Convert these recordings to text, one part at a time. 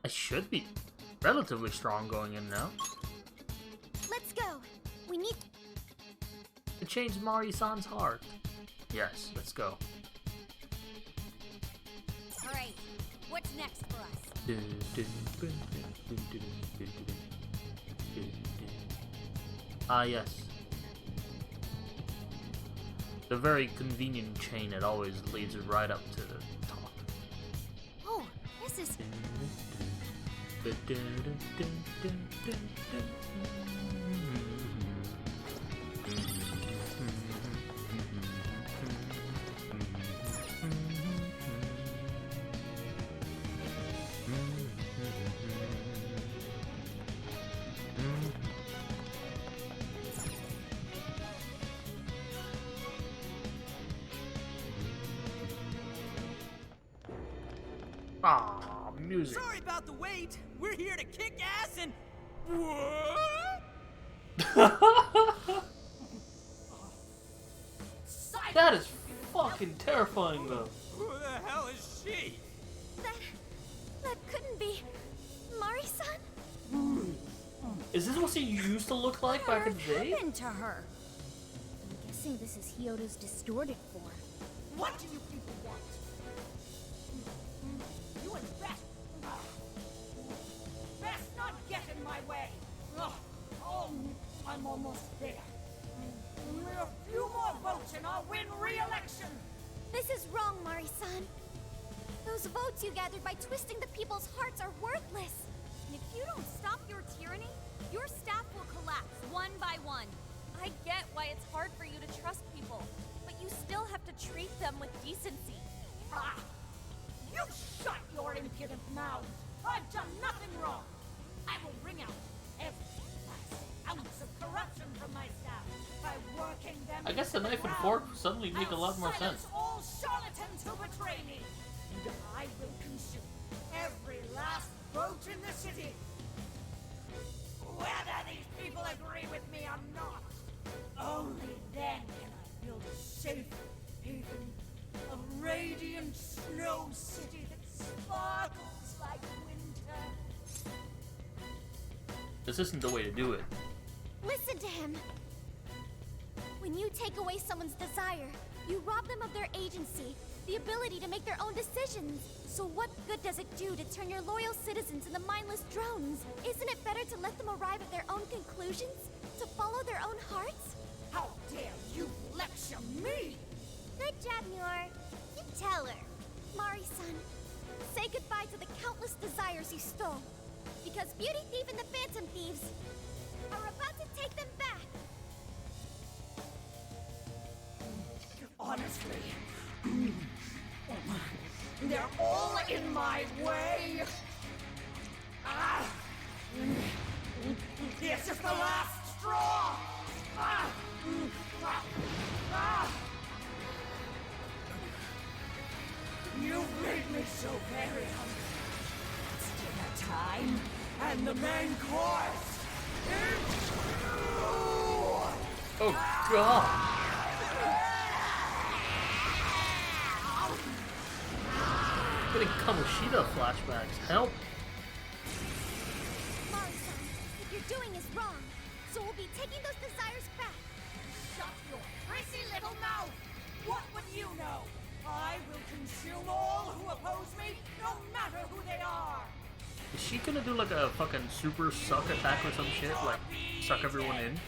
I should be relatively strong going in now. Let's go. We need To change Mari-san's heart. Yes, let's go. Great. What's next for us? Ah, yes. The very convenient chain that always leads right up to the top. Oh, this is... Ah, music. Sorry about the wait. We're here to kick ass and... What? That is fucking terrifying, though. Who the hell is she? That couldn't be... Mari-san? Is this what she used to look like back in the day? What happened to her? I'm guessing this is Hyodo's distorted form. What do you people want? You and Beth. Best not get in my way. Oh, I'm almost there. We're a few more votes and I'll win re-election. This is wrong, Mari-san. Those votes you gathered by twisting the people's hearts are worthless. And if you don't stop your tyranny, your staff will collapse one by one. I get why it's hard for you to trust people, but you still have to treat them with decency. Ah! You shut your impudent mouths. I've done nothing wrong. I will wring out every last ounce of corruption from my staff by working them. I guess the into knife and ground. fork suddenly make a lot more Silence sense. all charlatans who betray me, and I will consume every last vote in the city. Whether these people agree with me or not, only then can I build a safe haven, a radiant snow city that sparkles like winter. This isn't the way to do it. Listen to him. When you take away someone's desire, you rob them of their agency, the ability to make their own decisions. So what good does it do to turn your loyal citizens into mindless drones? Isn't it better to let them arrive at their own conclusions? To follow their own hearts? How dare you lecture me? Good job, Muir. You tell her. Mari-san, say goodbye to the countless desires you stole. Because Beauty Thief and the Phantom Thieves are about to take them back. Honestly, they're all in my way. Ah! This is the last straw. Ah! Ah! You've made me so very hungry. It's dinner time, and the main course is you! Oh god! Getting Kamoshida flashbacks. Help! Mari-san, what you're doing is wrong. So we'll be taking those desires back. Shut your prissy little mouth! What would you know? I will consume all who oppose me, no matter who they are! Is she gonna do like a fucking super suck attack or some shit? Like, suck everyone in?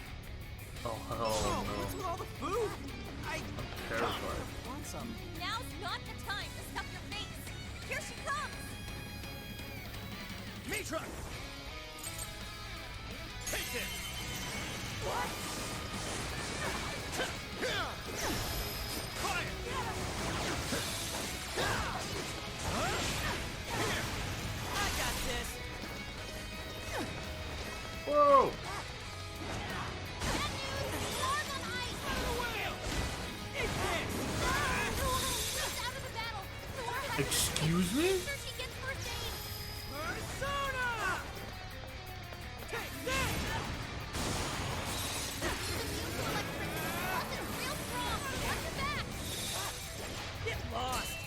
Oh, hell What's no. with all the food? I'm terrified. Want some? Now's not the time to stuff your face. Here she comes! Mitra! Take it! What? Fire! I got this! Whoa! Excuse me? Persona! Take this! Get lost!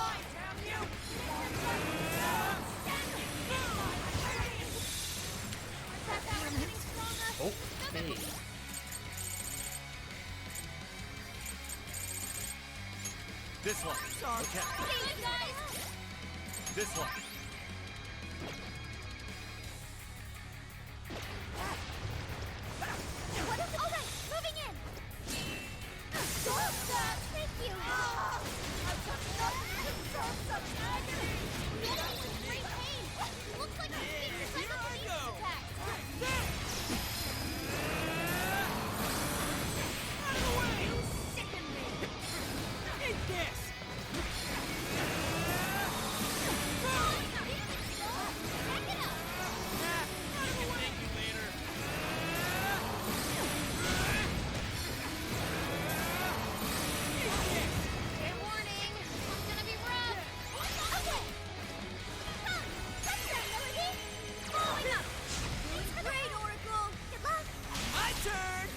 line, damn you! Okay. This one. Okay. Hey, guys! This one. What is it? All right, moving in. Stop that! Thank you. I'm touching up. Deserve some agony. Get him with great pain. Looks like he's being psychokinesis attacked. Out of the way! You sicken me! Eat this! Back it up. Thank you later. Fair warning. It's gonna be rough. Okay. Huh, that's right, Melody. Following up. Thanks for the great, Oracle. Good luck. My turn!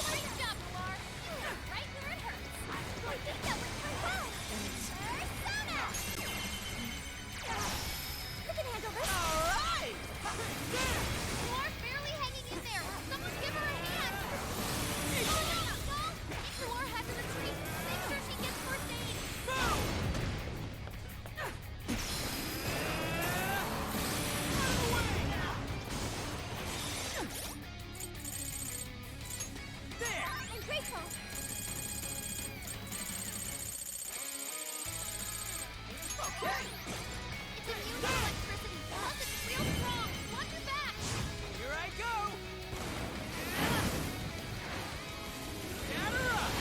Great job, Noir. You hit right where it hurts. I think that went pretty well. Persona! You can handle this. All right! Noir barely hanging in there. Someone give her a hand. No! If Noir has to retreat, make sure she gets first aid. There! I'm grateful. Okay! It's immune to electricity. Plus, it's real strong. Watch your back. Here I go! Get her up!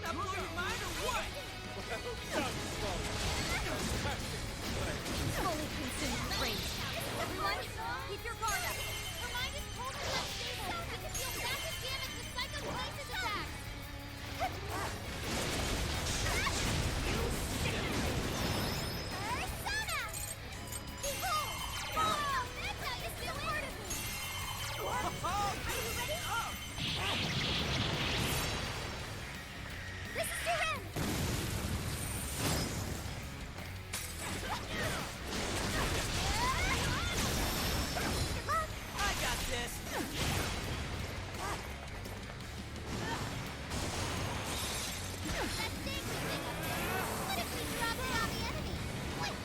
That blew your mind or what? Fully consumed rage. Everyone, keep your guard up. Her mind is totally unstable. She can feel massive damage with psychokinesis attacks. Persona! Behold! Wow, that's how you feel part of me. Oh, Are you ready? up! This is your end. Good luck. I got this! That stinky thing up there. What if we drop it on the enemy? Quick!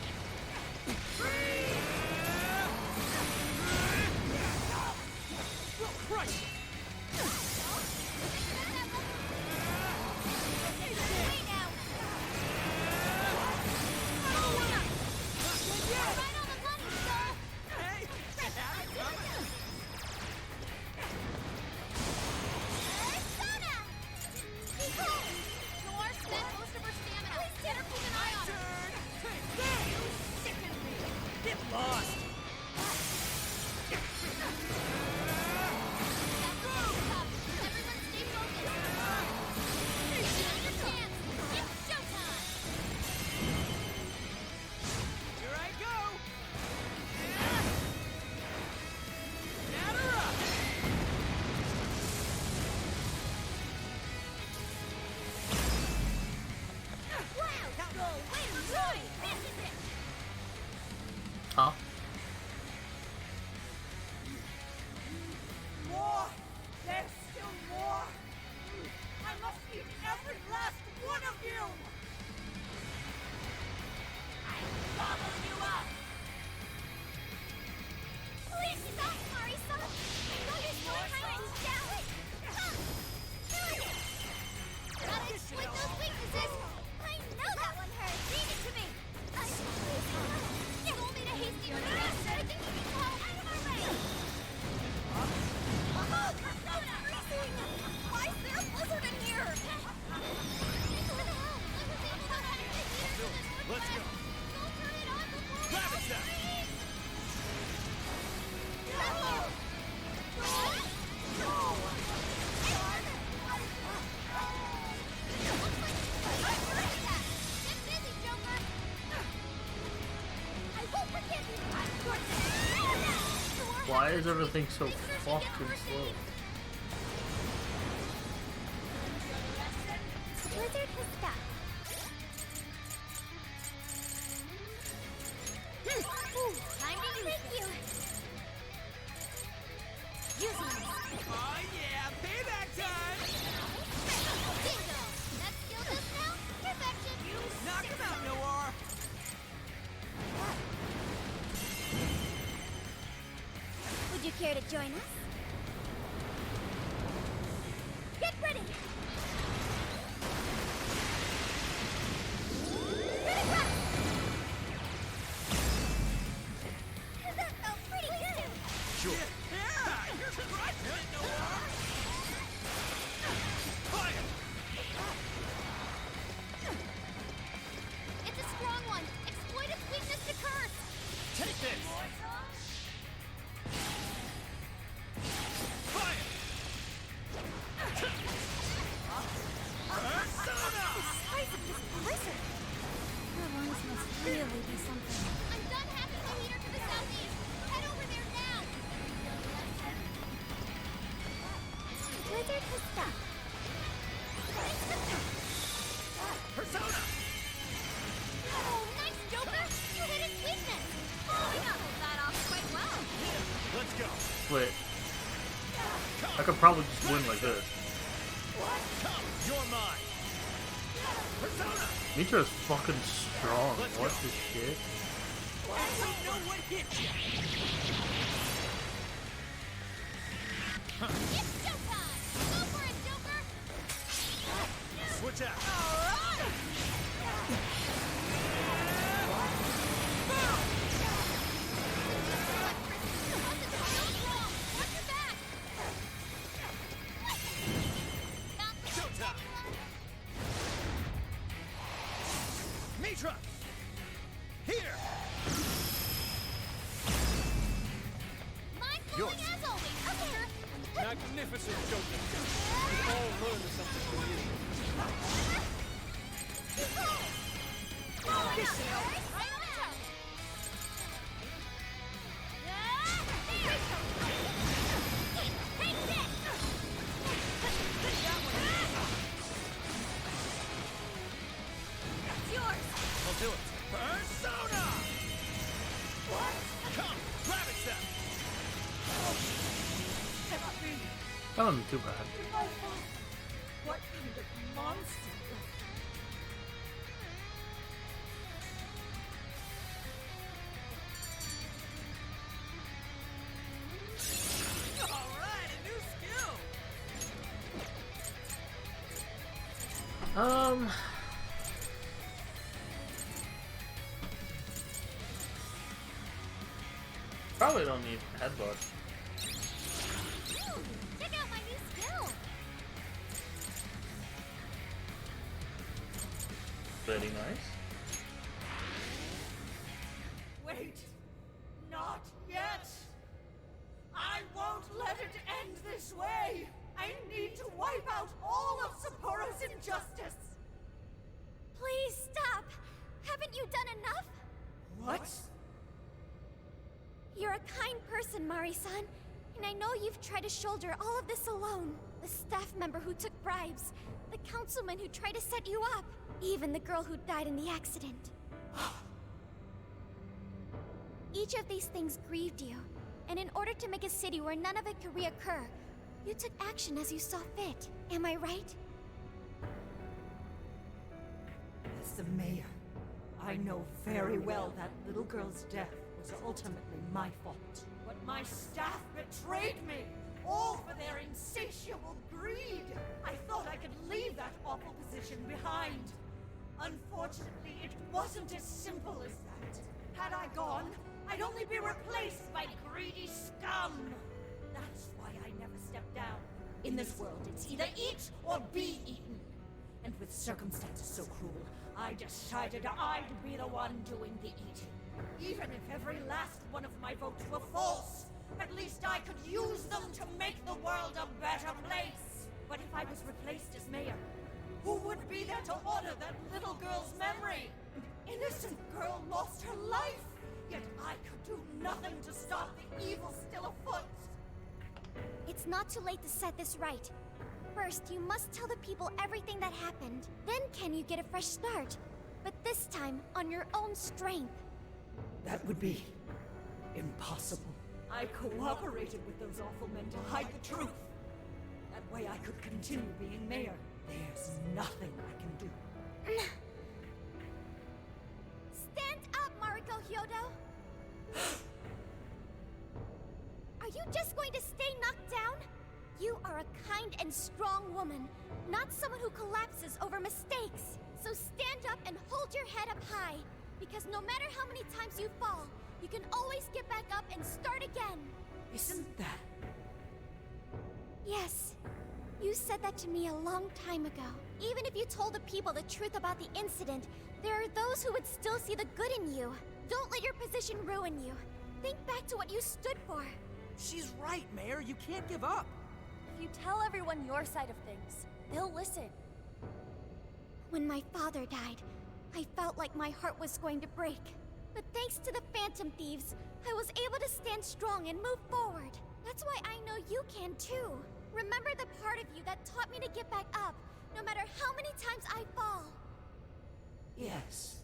We'll crush it! Wait now. Right on the money, Soul. Hey! Have it coming! Persona! Behold! Noir spent most of her stamina. Please get her, keep an eye on her. Turn! Take that! You sicken me! Get lost! That's the first stop. Everyone stay focused. Now's your chance. It's showtime. Here I go! Get her up! Wow! Go! Wait, right! This is it! Huh? More! There's still more! I must eat every last one of you! I'm gobbling you up! Please stop, Marisa! I know you're still trying to down it! Come! Doing it! Gotta exploit those weaknesses! I know that one hurt! Leave it to me! You told me to haste the order! I think you can help! Out of my way! Oh, it's freezing! Why is there a blizzard in here? What the hell? I was able to hide the heater to the northwest! Let's go. Don't turn it on before we Grab all it, Jack. freeze! I won't forget you! Why is everything so fucking slow? Blizzard has stuck. Ooh, time to use you. Use it. Oh yeah, payback time! Bingo. That skill just now? Perfection. Knock him out, Noir! Would you care to join us? Get ready. That felt pretty good. Sure. Yeah, you're crushing it, Noir! Fire! It's a strong one. Exploit its weakness to curse. Take this! Fire! Persona! Size of this blizzard. Her lungs must really be something. I'm done hacking the heater to the southeast. Head over there now. Blizzard has stuck. Persona! Oh, nice, Joker. You hit its weakness. Oh, we got that off quite well. Let's go! Wait. I could probably just win like this. Come, you're mine! Persona! Mitra is fucking strong. What the shit? I don't know what hit you! It's showtime. Go for it, Joker. Switch out! Alright! Watch your back. Showtime! Mitra! Here! Mind Yours. blowing as always. Up here. Magnificent, Joker. We all learned something from you. Right on top. Take this. It's yours. I'll do it. Persona! What? Come, grab it, Seth! That wasn't too bad. What kind of monster? Alright, a new skill! Probably don't need headbutt. Ooh, check out my new skill. Very nice. Wait, not yet. I won't let it end this way. I need to wipe out all of Sapporo's injustice. Please stop. Haven't you done enough? What? You're a kind person, Mari-san, and I know you've tried to shoulder all of this alone. The staff member who took bribes, the councilman who tried to set you up, even the girl who died in the accident. Each of these things grieved you, and in order to make a city where none of it could reoccur, you took action as you saw fit. Am I right? As the mayor, I know very well that little girl's death was ultimately my fault. But my staff betrayed me, all for their insatiable greed. I thought I could leave that awful position behind. Unfortunately, it wasn't as simple as that. Had I gone, I'd only be replaced by greedy scum. That's why I never stepped down. In this world, it's either eat or be eaten. And with circumstances so cruel, I decided I'd be the one doing the eating. Even if every last one of my votes were false, at least I could use them to make the world a better place. But if I was replaced as mayor, who would be there to honor that little girl's memory? An innocent girl lost her life. Yet I could do nothing to stop the evil still afoot. It's not too late to set this right. First, you must tell the people everything that happened. Then can you get a fresh start? But this time, on your own strength. That would be impossible. I cooperated with those awful men to hide the truth. That way I could continue being mayor. There's nothing I can do. Stand up, Mariko Hyodo! Are you just going to stay knocked down? You are a kind and strong woman, not someone who collapses over mistakes. So stand up and hold your head up high, because no matter how many times you fall, you can always get back up and start again. Isn't that... Yes. You said that to me a long time ago. Even if you told the people the truth about the incident, there are those who would still see the good in you. Don't let your position ruin you. Think back to what you stood for. She's right, Mayor. You can't give up. If you tell everyone your side of things, they'll listen. When my father died, I felt like my heart was going to break. But thanks to the Phantom Thieves, I was able to stand strong and move forward. That's why I know you can too. Remember the part of you that taught me to get back up, no matter how many times I fall. Yes.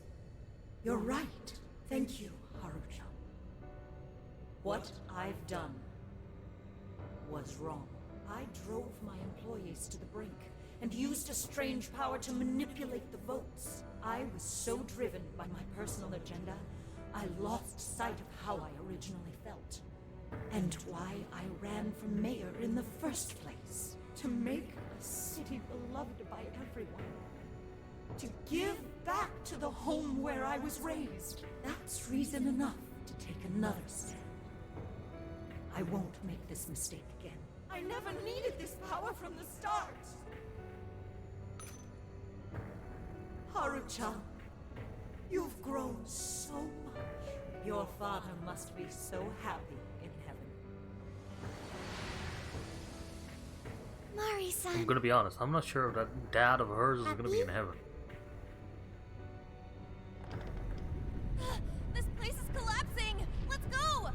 You're right. Thank you, Harucha. What I've done was wrong. I drove my employees to the brink and used a strange power to manipulate the votes. I was so driven by my personal agenda, I lost sight of how I originally felt. And why I ran for mayor in the first place. To make a city beloved by everyone. To give back to the home where I was raised. That's reason enough to take another step. I won't make this mistake again. I never needed this power from the start. Harucha, you've grown so much. Your father must be so happy in heaven. Mari-san. I'm gonna be honest, I'm not sure if that dad of hers is gonna be in heaven. This place is collapsing! Let's go!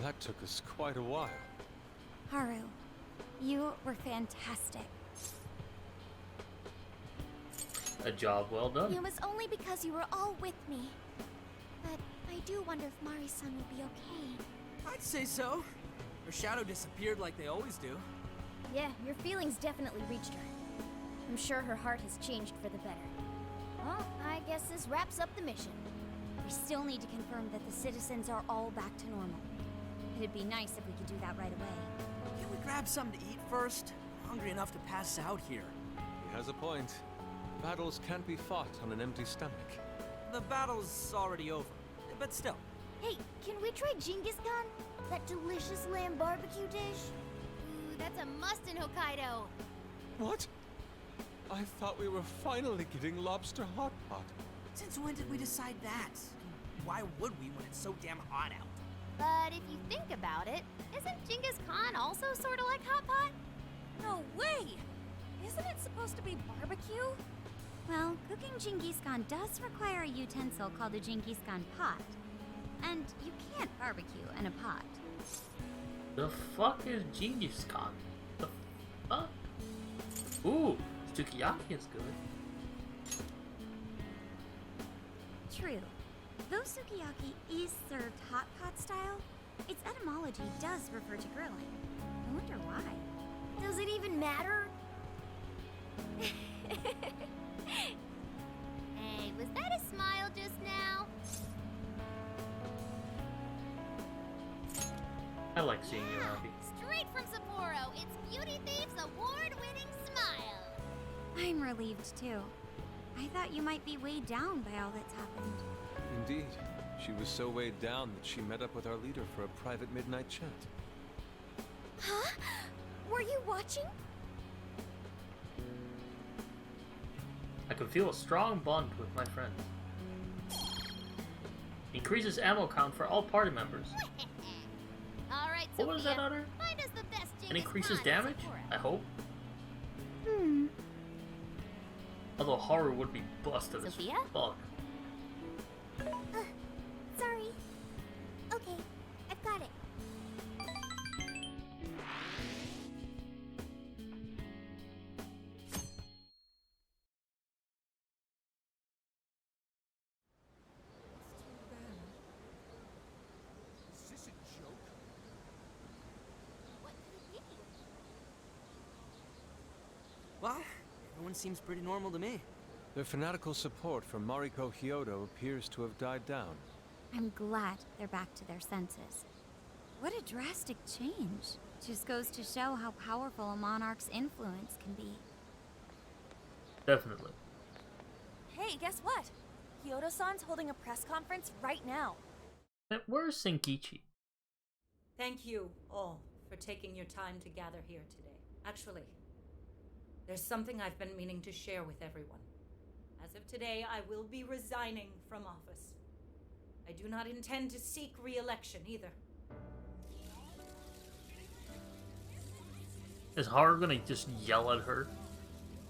That took us quite a while. Haru, you were fantastic. A job well done. It was only because you were all with me. But I do wonder if Mari-san will be okay. I'd say so. Her shadow disappeared like they always do. Yeah, your feelings definitely reached her. I'm sure her heart has changed for the better. Well, I guess this wraps up the mission. We still need to confirm that the citizens are all back to normal. It'd be nice if we could do that right away. Can we grab something to eat first? I'm hungry enough to pass out here. He has a point. Battles can't be fought on an empty stomach. The battle's already over, but still. Hey, can we try Genghis Khan? That delicious lamb barbecue dish? Ooh, that's a must in Hokkaido. What? I thought we were finally getting lobster hot pot. Since when did we decide that? Why would we when it's so damn hot out? But if you think about it, isn't Genghis Khan also sort of like hot pot? No way! Isn't it supposed to be barbecue? Well, cooking Genghis Khan does require a utensil called a Genghis Khan pot. And you can't barbecue in a pot. The fuck is Genghis Khan? The fuck? Ooh, sukiyaki is good. True. Though sukiyaki is served hot pot style, its etymology does refer to grilling. I wonder why. Does it even matter? Hey, was that a smile just now? I like seeing you happy. Straight from Sapporo, it's Beauty Thieves' award-winning smile. I'm relieved too. I thought you might be weighed down by all that's happened. Indeed. She was so weighed down that she met up with our leader for a private midnight chat. Huh? Were you watching? I can feel a strong bond with my friends. Increases ammo count for all party members. Alright, What was that Sophia, other? find us the best And Genghis increases Khan in damage? Sakura. I hope. Hmm. Although horror would be busted as Sophia? fuck. Sorry. Okay, I've got it. Is this a joke? What could it be? Well, everyone seems pretty normal to me. Their fanatical support for Mariko Hyodo appears to have died down. I'm glad they're back to their senses. What a drastic change. Just goes to show how powerful a monarch's influence can be. Definitely. Hey, guess what? Kyoto-san's holding a press conference right now. And where's Senkichi? Thank you all for taking your time to gather here today. Actually, there's something I've been meaning to share with everyone. As of today, I will be resigning from office. I do not intend to seek re-election either. Is Haru gonna just yell at her?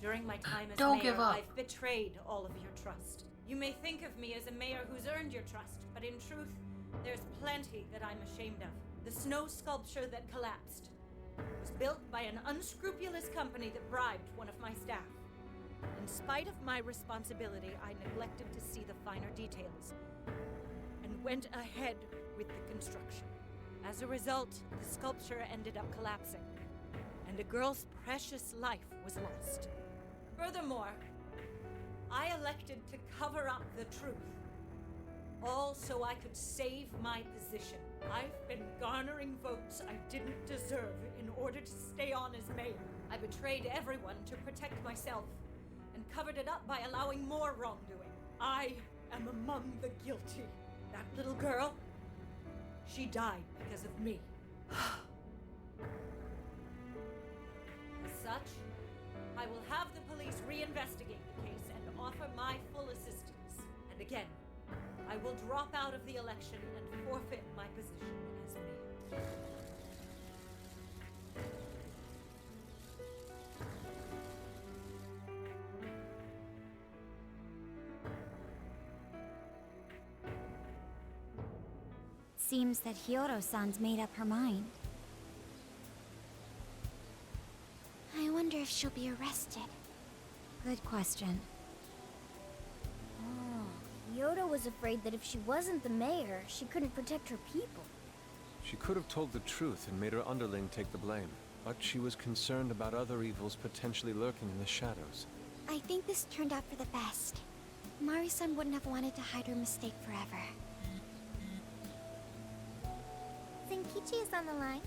During my time as Don't mayor, give up. I've betrayed all of your trust. You may think of me as a mayor who's earned your trust, but in truth, there's plenty that I'm ashamed of. The snow sculpture that collapsed was built by an unscrupulous company that bribed one of my staff. In spite of my responsibility, I neglected to see the finer details and went ahead with the construction. As a result, the sculpture ended up collapsing, and a girl's precious life was lost. Furthermore, I elected to cover up the truth, all so I could save my position. I've been garnering votes I didn't deserve in order to stay on as mayor. I betrayed everyone to protect myself and covered it up by allowing more wrongdoing. I am among the guilty. That little girl, she died because of me. As such, I will have the police reinvestigate the case and offer my full assistance. And again, I will drop out of the election and forfeit my position as mayor. Seems that Hyodo-san's made up her mind. I wonder if she'll be arrested. Good question. Oh, Yoda was afraid that if she wasn't the mayor, she couldn't protect her people. She could have told the truth and made her underling take the blame, but she was concerned about other evils potentially lurking in the shadows. I think this turned out for the best. Mari-san wouldn't have wanted to hide her mistake forever. Zenkichi is on the line.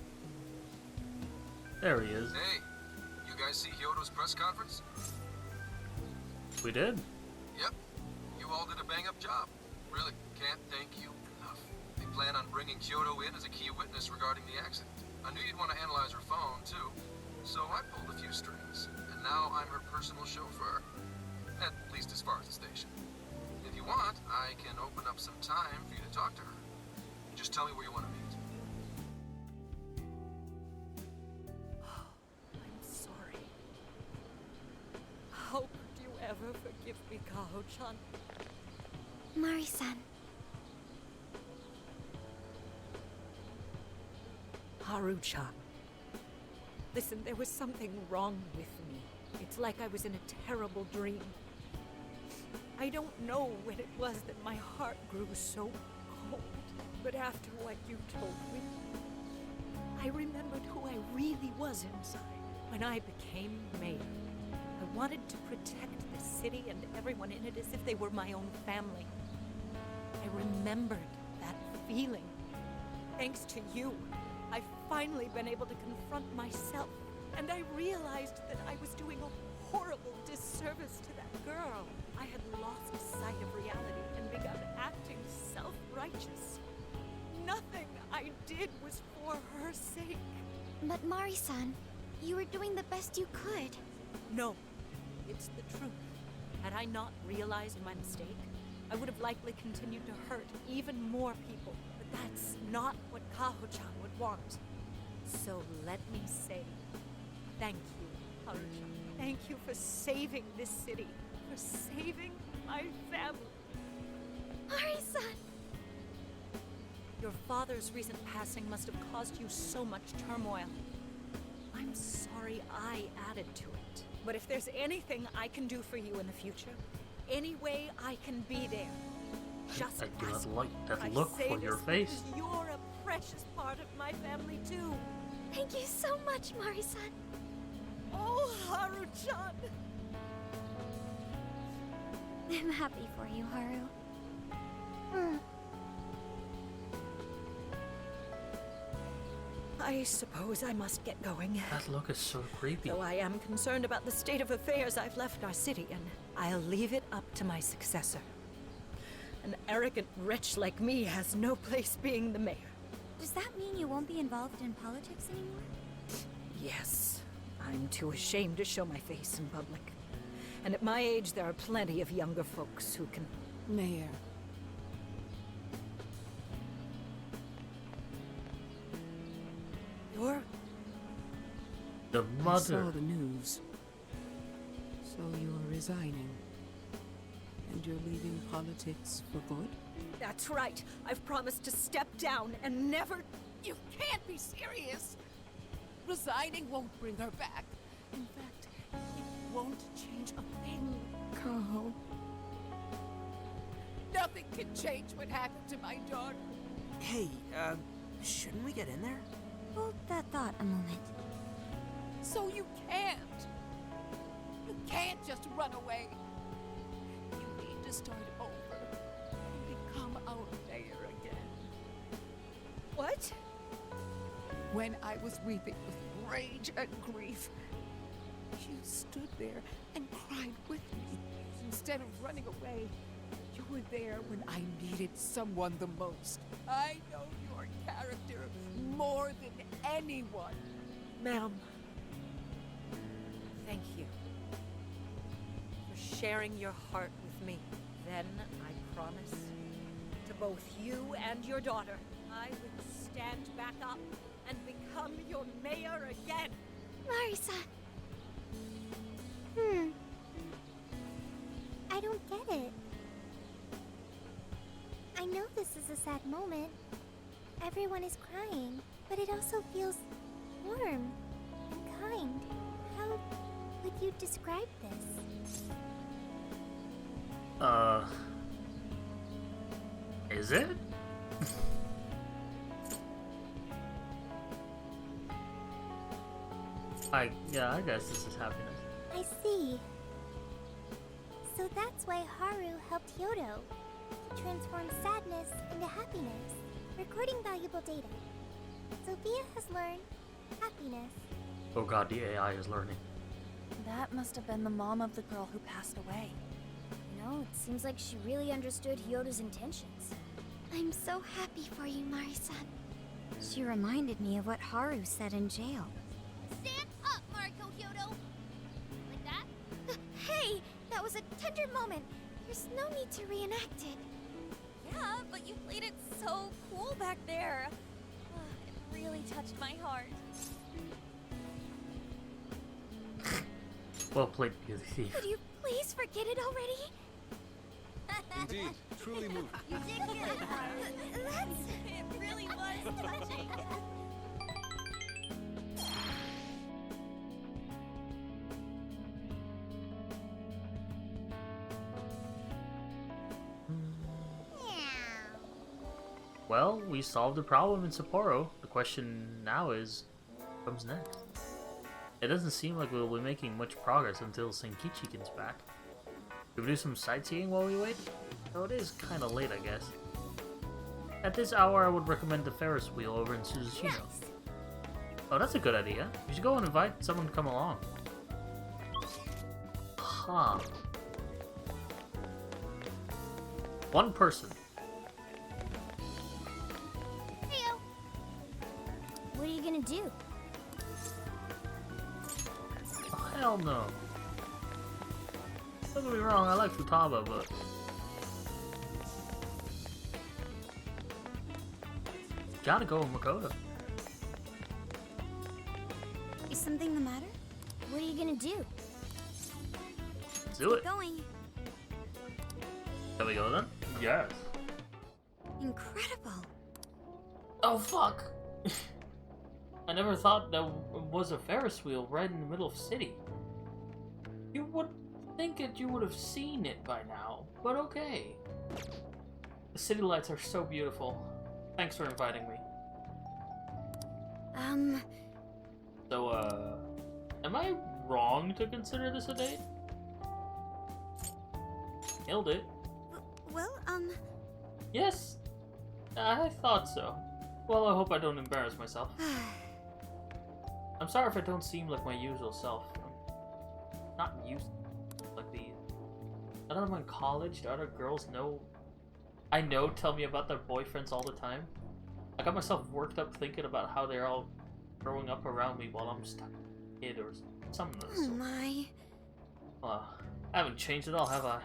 There he is. Hey, you guys see Hyodo's press conference? We did. Yep. You all did a bang-up job. Really, can't thank you enough. They plan on bringing Kyoto in as a key witness regarding the accident. I knew you'd want to analyze her phone, too. So I pulled a few strings, and now I'm her personal chauffeur. At least as far as the station. If you want, I can open up some time for you to talk to her. Just tell me where you want to meet. I'm sorry. How could you ever forgive me, Kaho-chan? Mari-san. Haru-chan. Listen, there was something wrong with me. It's like I was in a terrible dream. I don't know when it was that my heart grew so cold, but after what you told me, I remembered who I really was inside. When I became mayor, I wanted to protect the city and everyone in it as if they were my own family. I remembered that feeling. Thanks to you, I've finally been able to confront myself, and I realized that I was doing a horrible disservice to that girl. I had lost sight of reality and begun acting self-righteous. Nothing I did was for her sake. But Mari-san, you were doing the best you could. No, it's the truth. Had I not realized my mistake, I would have likely continued to hurt even more people. But that's not what Kaho-chan would want. So let me say, thank you, Haru-chan. Thank you for saving this city, for saving my family. Mari-san! Your father's recent passing must have caused you so much turmoil. I'm sorry I added to it. But if there's anything I can do for you in the future, any way I can be there, just I do ask not like me. that I look say on your this face. because you're a precious part of my family too. Thank you so much, Mari-san. Oh, Haru-chan! I'm happy for you, Haru. I suppose I must get going. That look is so creepy. Though I am concerned about the state of affairs, I've left our city, and I'll leave it up to my successor. An arrogant wretch like me has no place being the mayor. Does that mean you won't be involved in politics anymore? Yes, I'm too ashamed to show my face in public. And at my age, there are plenty of younger folks who can... Mayor. You're... The I mother. saw the news. So you're resigning. And you're leaving politics for good? That's right. I've promised to step down and never... You can't be serious! Resigning won't bring her back. In fact, it won't change a thing. Kaho. Nothing can change what happened to my daughter. Hey, shouldn't we get in there? Hold that thought a moment. So you can't. You can't just run away. You need to start over and become our mayor again. What? When I was weeping with rage and grief, you stood there and cried with me. Instead of running away, you were there when I needed someone the most. I know your character more than anyone. Ma'am. Thank you. For sharing your heart with me. Then, I promise, to both you and your daughter, I would stand back up and become your mayor again. Mari-san. I don't get it. I know this is a sad moment. Everyone is crying, but it also feels warm and kind. How would you describe this? Is it? I guess this is happiness. I see. So that's why Haru helped Hyodo to transform sadness into happiness, recording valuable data. Sophia has learned happiness. Oh god, the AI is learning. That must have been the mom of the girl who passed away. You know, it seems like she really understood Hyodo's intentions. I'm so happy for you, Mari-san. She reminded me of what Haru said in jail. Stand up, Mariko Hyodo! Like that? Hey! That was a tender moment. There's no need to reenact it. Yeah, but you played it so cool back there. It really touched my heart. Well played, Beauty Thief. Could you please forget it already? Indeed, truly moving. You did get it. It really was touching. Well, we solved the problem in Sapporo. The question now is, what comes next? It doesn't seem like we'll be making much progress until Senkichi gets back. Should we do some sightseeing while we wait? Oh, it is kinda late, I guess. At this hour, I would recommend the Ferris wheel over in Suzushino. Nice. Oh, that's a good idea. We should go and invite someone to come along. Huh. One person. Heyo. What are you gonna do? Oh, hell no. Don't get me wrong, I like Futaba, but gotta go with Makoto. Is something the matter? What are you gonna do? Let's do it. Going. Can we go then? Yes. Incredible. Oh fuck! I never thought there was a Ferris wheel right in the middle of the city. You would think that you would have seen it by now, but okay. The city lights are so beautiful. Thanks for inviting me. So, am I wrong to consider this a date? Nailed it. Well, Yes, I thought so. Well, I hope I don't embarrass myself. I'm sorry if I don't seem like my usual self. I'm not used to like these. I don't know, in college, the other girls tell me about their boyfriends all the time. I got myself worked up thinking about how they're all growing up around me while I'm stuck a kid or something of the oh sort. my. Well, I haven't changed at all, have I?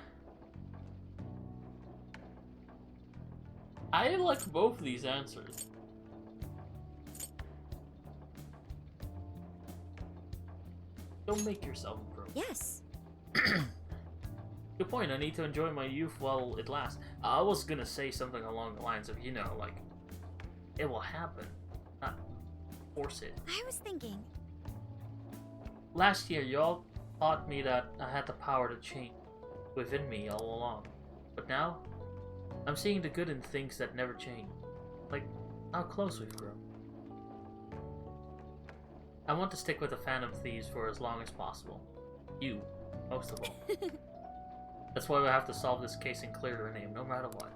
I like both of these answers. Don't make yourself broke. Yes. Good point, I need to enjoy my youth while it lasts. I was gonna say something along the lines of, you know, like, it will happen, not force it. I was thinking. Last year, y'all taught me that I had the power to change within me all along. But now, I'm seeing the good in things that never change. Like, how close we've grown. I want to stick with the Phantom Thieves for as long as possible. You, most of all. That's why we have to solve this case and clear her name, no matter what.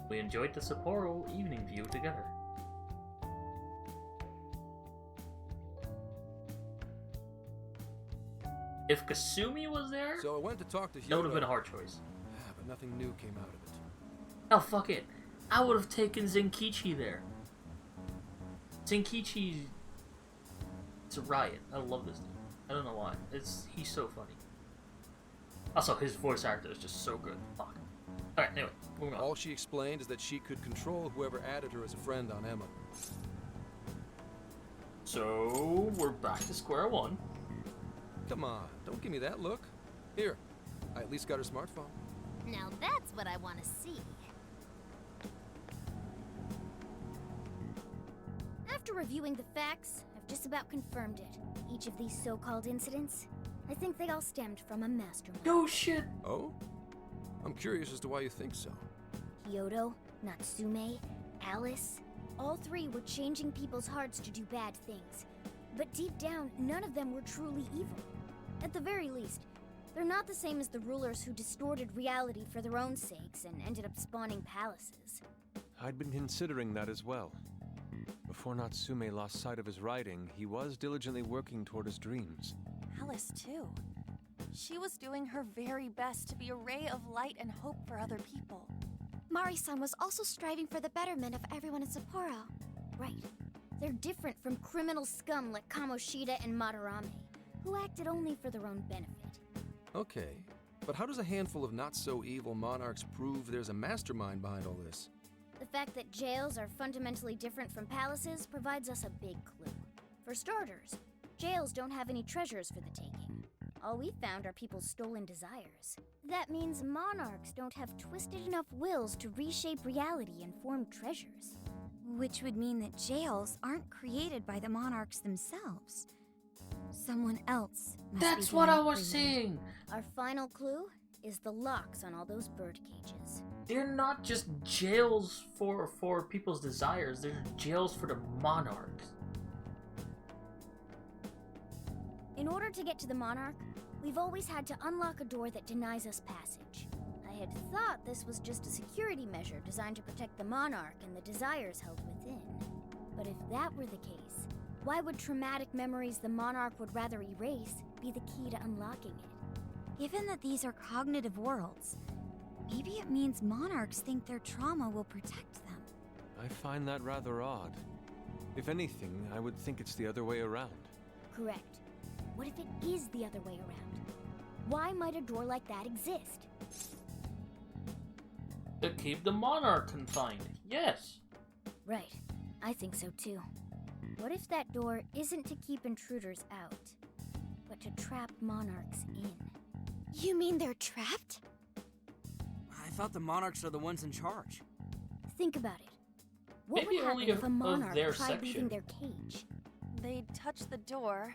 We enjoyed the Sapporo evening view together. If Kasumi was there, So I went to talk to Hyodo. that would have been a hard choice. But nothing new came out of it. Oh, fuck it. I would have taken Zenkichi there. Zenkichi... It's a riot. I love this dude. I don't know why. He's so funny. Also, his voice actor is just so good. Fuck. Alright, anyway, moving on. All she explained is that she could control whoever added her as a friend on Emma. So, we're back to square one. Come on, don't give me that look. Here, I at least got her smartphone. Now that's what I want to see. After reviewing the facts, I've just about confirmed it. Each of these so-called incidents, I think they all stemmed from a mastermind. No shit! Oh? I'm curious as to why you think so. Hyodo, Natsume, Alice, all three were changing people's hearts to do bad things. But deep down, none of them were truly evil. At the very least, they're not the same as the rulers who distorted reality for their own sakes and ended up spawning palaces. I'd been considering that as well. Before Natsume lost sight of his writing, he was diligently working toward his dreams. Alice, too. She was doing her very best to be a ray of light and hope for other people. Mari-san was also striving for the betterment of everyone in Sapporo. Right. They're different from criminal scum like Kamoshida and Madarame, who acted only for their own benefit. Okay, but how does a handful of not-so-evil monarchs prove there's a mastermind behind all this? The fact that jails are fundamentally different from palaces provides us a big clue. For starters, jails don't have any treasures for the taking. All we found are people's stolen desires. That means monarchs don't have twisted enough wills to reshape reality and form treasures. Which would mean that jails aren't created by the monarchs themselves. Someone else must That's be what I doing was the saying! Our final clue is the locks on all those bird cages. They're not just jails for people's desires, they're jails for the monarchs. In order to get to the monarch, we've always had to unlock a door that denies us passage. I had thought this was just a security measure designed to protect the monarch and the desires held within. But if that were the case, why would traumatic memories the monarch would rather erase be the key to unlocking it? Given that these are cognitive worlds, maybe it means monarchs think their trauma will protect them. I find that rather odd. If anything, I would think it's the other way around. Correct. What if it is the other way around? Why might a door like that exist? To keep the monarch confined. Yes. Right. I think so too. What if that door isn't to keep intruders out, but to trap monarchs in? You mean they're trapped? I thought the monarchs are the ones in charge. Think about it. What Maybe would happen only if a of monarch their tried leaving section. their cage? They'd touch the door,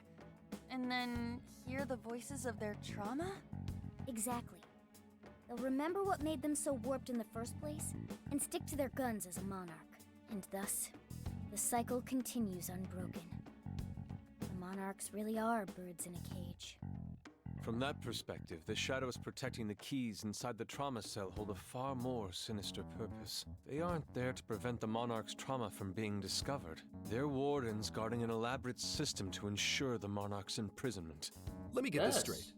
and then hear the voices of their trauma? Exactly. They'll remember what made them so warped in the first place, and stick to their guns as a monarch. And thus, the cycle continues unbroken. The monarchs really are birds in a cage. From that perspective, the shadows protecting the keys inside the trauma cell hold a far more sinister purpose. They aren't there to prevent the monarch's trauma from being discovered. They're wardens guarding an elaborate system to ensure the monarch's imprisonment. Let me get this Yes. straight.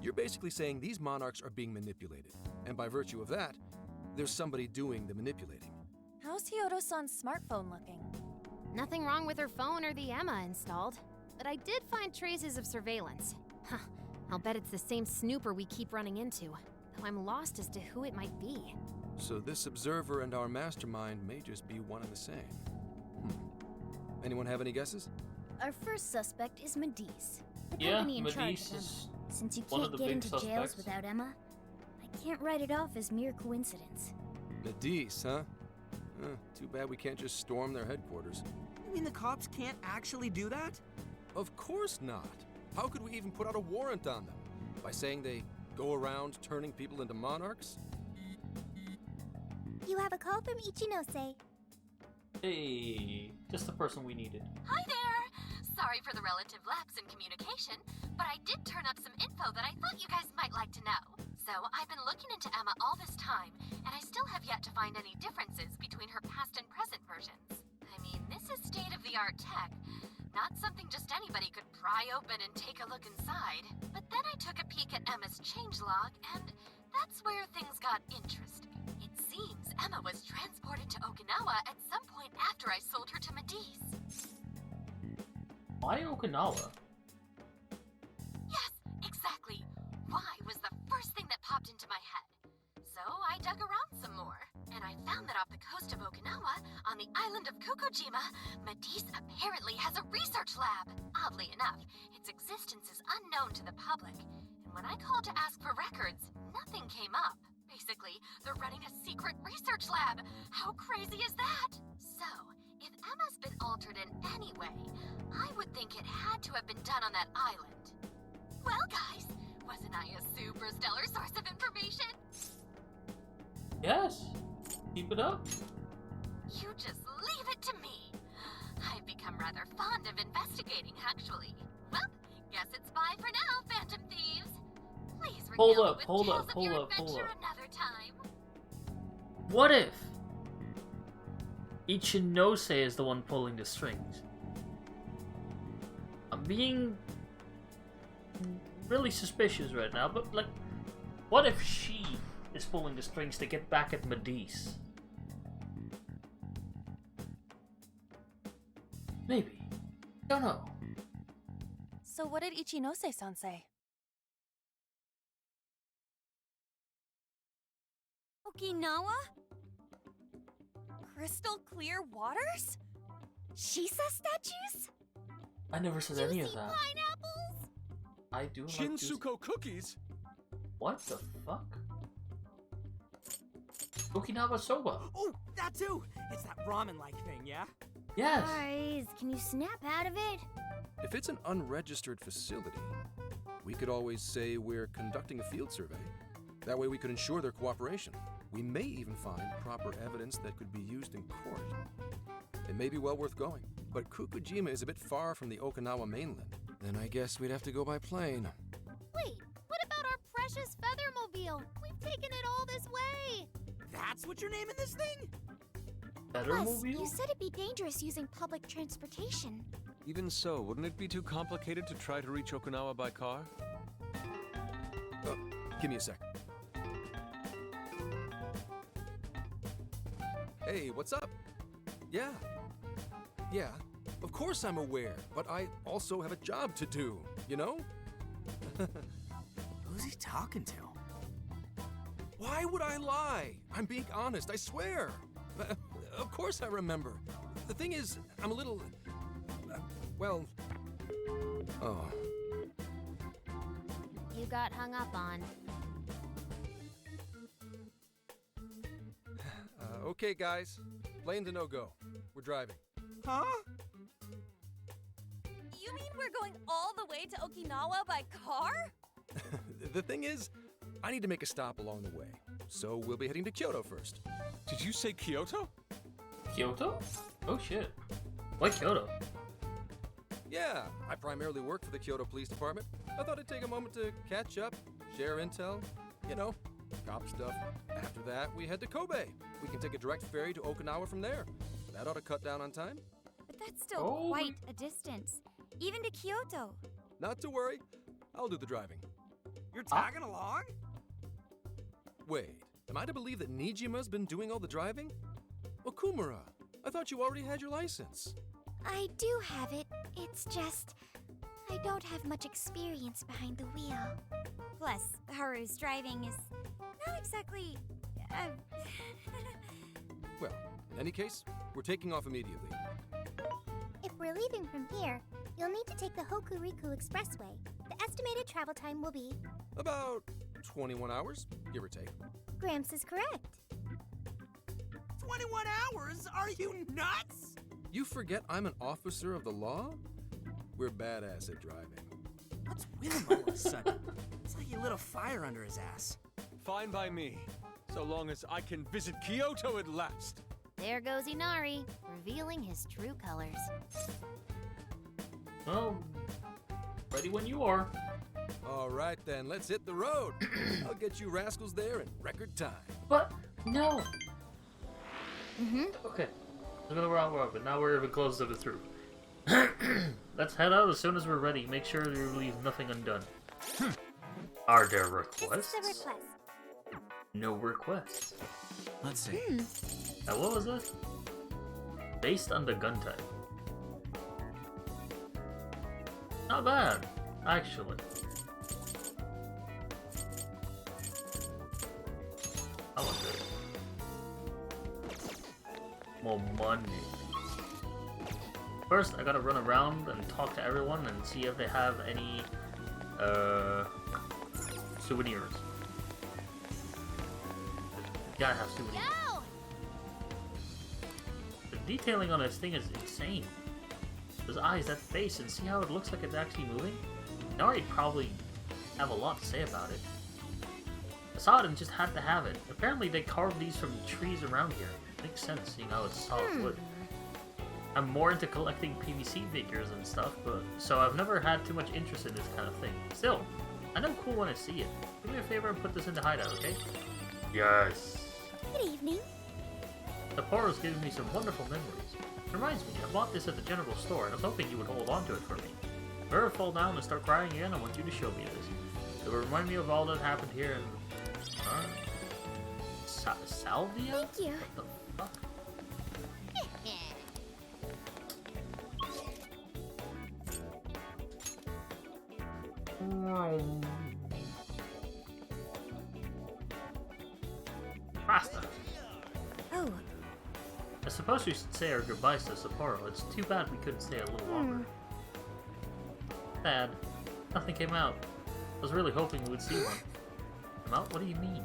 You're basically saying these monarchs are being manipulated, and by virtue of that, there's somebody doing the manipulating. How's Hyodo-san's smartphone looking? Nothing wrong with her phone or the Emma installed, but I did find traces of surveillance. Huh, I'll bet it's the same snooper we keep running into, though I'm lost as to who it might be. So this observer and our mastermind may just be one and the same. Anyone have any guesses? Our first suspect is Medice, the Yeah, company in charge Medice of Emma. is Since you one of can't the get big into jails suspects. without Emma, I can't write it off as mere coincidence. Medice, huh? Too bad we can't just storm their headquarters. You mean the cops can't actually do that? Of course not. How could we even put out a warrant on them? By saying they go around turning people into monarchs? You have a call from Ichinose. Hey, just the person we needed. Hi there! Sorry for the relative lapse in communication, but I did turn up some info that I thought you guys might like to know. So I've been looking into Emma all this time, and I still have yet to find any differences between her past and present versions. I mean, this is state-of-the-art tech. Not something just anybody could pry open and take a look inside. But then I took a peek at Emma's changelog, and that's where things got interesting. It seems Emma was transported to Okinawa at some point after I sold her to Medice. Why Okinawa? Yes, exactly. Why was the first thing that popped into my head. So I dug around some more, and I found that off the coast of Okinawa, on the island of Kokojima, Medice apparently has a research lab. Oddly enough, its existence is unknown to the public, and when I called to ask for records, nothing came up. Basically, they're running a secret research lab. How crazy is that? So, if Emma's been altered in any way, I would think it had to have been done on that island. Well, guys, wasn't I a super stellar source of information? Yes. Keep it up. You just leave it to me. I've become rather fond of investigating, actually. Well, guess it's bye for now, Phantom Thieves. Please Hold regale up, me with hold tales up, of hold your up, hold adventure up. another time. What if Ichinose is the one pulling the strings? I'm being really suspicious right now, but like, what if she is pulling the strings to get back at Medice? Maybe. Don't know. So what did Ichinose-san say? Okinawa? Crystal clear waters? Shisa statues? I never said any of that. Pineapples? I do like juicy- Shinsuko cookies? What the fuck? Okinawa soba. Oh, that too! It's that ramen-like thing, yeah? Yes. Guys, can you snap out of it? If it's an unregistered facility, we could always say we're conducting a field survey. That way we could ensure their cooperation. We may even find proper evidence that could be used in court. It may be well worth going, but Kokojima is a bit far from the Okinawa mainland. Then I guess we'd have to go by plane. Wait, what about our precious Feathermobile? We've taken it all this way. That's what you're naming this thing? Better Plus, you mobile? said it'd be dangerous using public transportation. Even so, wouldn't it be too complicated to try to reach Okinawa by car? Give me a sec. Hey, what's up? Yeah. Of course I'm aware, but I also have a job to do, you know? Who's he talking to? Why would I lie? I'm being honest, I swear. Of course I remember. The thing is, I'm a little... well... Oh. You got hung up on. Okay, guys. Plane's a no-go. We're driving. Huh? You mean we're going all the way to Okinawa by car? The thing is, I need to make a stop along the way. So we'll be heading to Kyoto first. Did you say Kyoto? Kyoto? Oh shit. Why Kyoto? Yeah, I primarily work for the Kyoto Police Department. I thought I'd take a moment to catch up, share intel, you know, cop stuff. After that, we head to Kobe. We can take a direct ferry to Okinawa from there. That ought to cut down on time. But that's still quite a distance, even to Kyoto. Not to worry, I'll do the driving. You're tagging along? Wait, am I to believe that Nijima's been doing all the driving? Okumura, I thought you already had your license. I do have it. It's just... I don't have much experience behind the wheel. Plus, Haru's driving is not exactly... Well, in any case, we're taking off immediately. If we're leaving from here, you'll need to take the Hokuriku Expressway. The estimated travel time will be... About 21 hours, give or take. Gramps is correct. 21 hours? Are you nuts? You forget I'm an officer of the law? We're badass at driving. What's with him all of a sudden? It's like he lit a fire under his ass. Fine by me, so long as I can visit Kyoto at last. There goes Inari, revealing his true colors. Well, ready when you are. All right then, let's hit the road. I'll get you rascals there in record time. But, no. Okay. Look at the wrong road, but now we're even closer to through. Let's head out as soon as we're ready. Make sure you leave nothing undone. Are there requests? This is the request. No requests. Let's see. Now what was it? Based on the gun type. Not bad, actually. I want this. More money. First, I gotta run around and talk to everyone and see if they have any, souvenirs. Gotta have souvenirs. Yo! The detailing on this thing is insane. Those eyes, that face, and see how it looks like it's actually moving? Nari'd probably have a lot to say about it. I saw it and just had to have it. Apparently they carved these from trees around here. Makes sense, seeing how it's solid wood. I'm more into collecting PVC figures and stuff, but so I've never had too much interest in this kind of thing. Still, I know cool when I see it. Do me a favor and put this into hideout, okay? Yes. Good evening. Sapporo's giving me some wonderful memories. Reminds me, I bought this at the general store and I was hoping you would hold on to it for me. If I ever fall down and start crying again, I want you to show me this. It will remind me of all that happened here in... Salvia? Thank you. What the fuck? Faster. Oh, I suppose we should say our goodbyes to Sapporo. It's too bad we couldn't stay a little longer. Sad. Nothing came out. I was really hoping we would see one. Come out? What do you mean?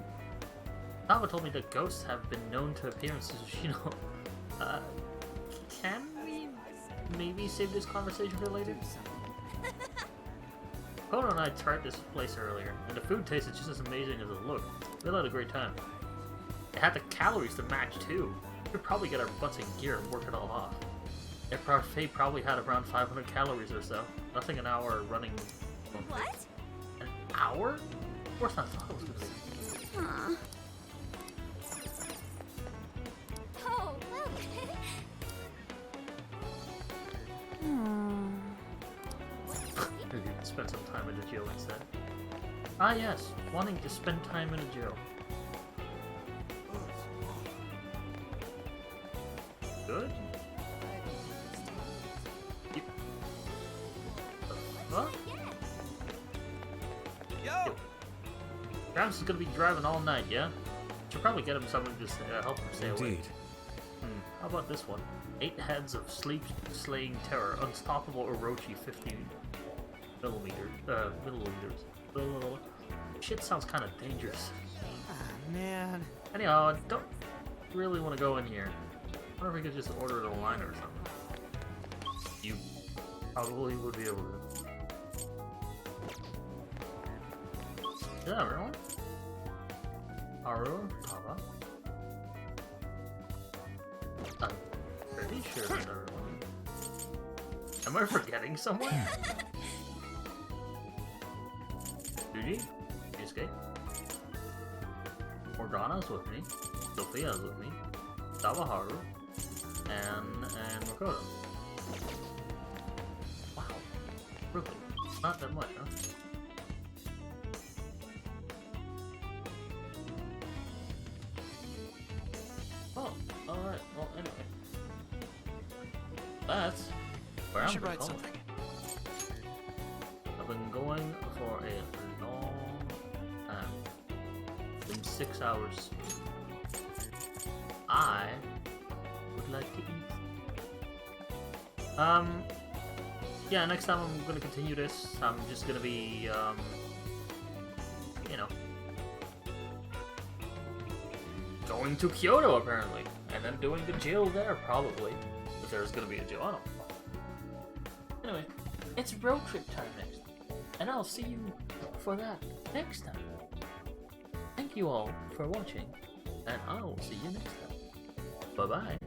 Tama told me that ghosts have been known to appear in Tsushima. Can we maybe save this conversation for later? Kono and I tried this place earlier, and the food tasted just as amazing as it looked. We had a great time. It had the calories to match too. We could probably get our butts in gear and work it all off. Their parfait probably had around 500 calories or so. Nothing an hour running. What? An hour? Of course I thought it was gonna be. Aw. Oh, look! Spend some time in the jail instead. Ah yes, wanting to spend time in a jail. Good? Gramps is gonna be driving all night, yeah? Should probably get him someone to just help him stay awake. Indeed. How about this one? 8 heads of sleep-slaying terror, unstoppable Orochi 50 milliliters. Shit sounds kind of dangerous. Ah, man. Anyhow, I don't really want to go in here. I wonder if we could just order the line or something. You probably would be able to. Yeah, everyone. Haru, Tava. I'm pretty sure that's everyone. Am I forgetting someone? Yuji? Yusuke? Morgana's with me. Sophia's with me. Tawaharu. And Makoto. Wow. Really? Not that much, huh? Oh, alright. Well, anyway. That's where I'm going. Something. I've been going for a long time. It's been 6 hours. I would like to eat. Yeah, next time I'm gonna continue this. I'm just gonna be, you know, going to Kyoto apparently, and then doing the jail there probably. If there's gonna be a jail, I don't know. Anyway, it's road trip time next, and I'll see you for that next time. Thank you all for watching, and I will see you next time. Bye bye.